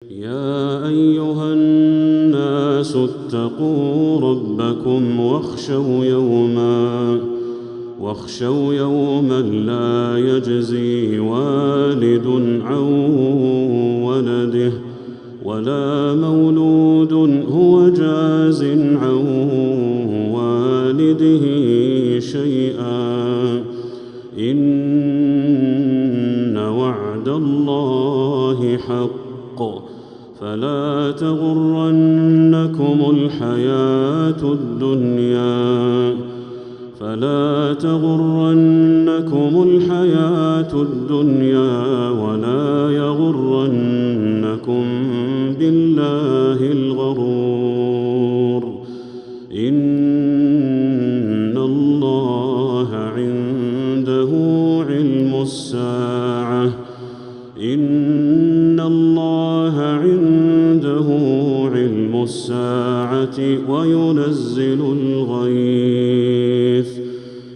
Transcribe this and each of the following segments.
يا أيها الناس اتقوا ربكم واخشوا يوما لا يجزي والد عن ولده ولا مولود هو جاز عن والده شيئا إن وعد الله حق فلا تغرنكم الحياة الدنيا ولا يغرنكم بالله الغرور إن الله عنده علم الساعة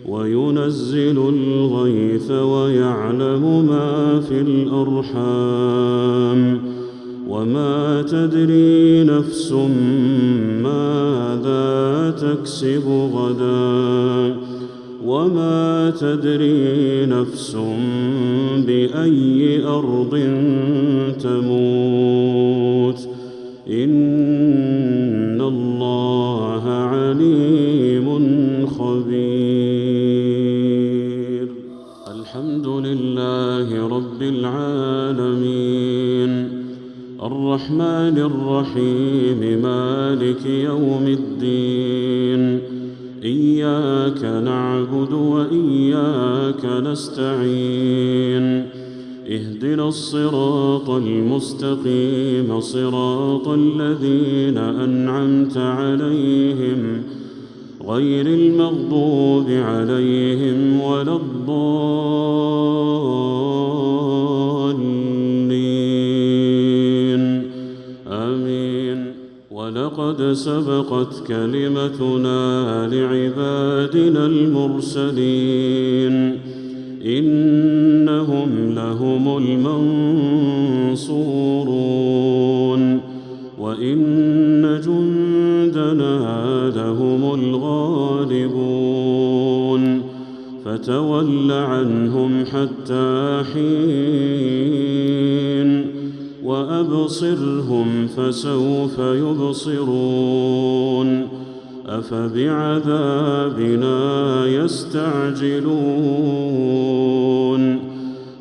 وينزل الغيث ويعلم ما في الأرحام وما تدري نفس ماذا تكسب غدا وما تدري نفس بأي أرض تموت إن الله عليم خبير. الحمد لله رب العالمين الرحمن الرحيم مالك يوم الدين إياك نعبد وإياك نستعين اهدنا الصراط المستقيم صراط الذين أنعمت عليهم غير المغضوب عليهم ولا الضالين آمين. ولقد سبقت كلمتنا لعبادنا المرسلين إنهم لهم المنصورون وإن جندنا لهم الغالبون فتول عنهم حتى حين وأبصرهم فسوف يبصرون أفبعذابنا يستعجلون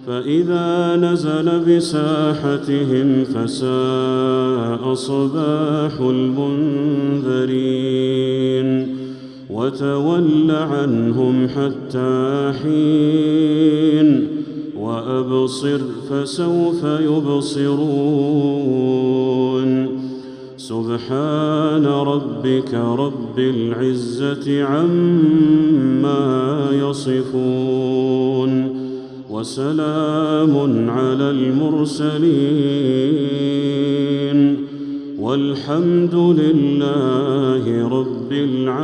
فإذا نزل بساحتهم فساء صباح المنذرين وتول عنهم حتى حين وأبصر فسوف يبصرون سبحان ربك رب العزة عما يصفون وسلام على المرسلين والحمد لله رب العالمين.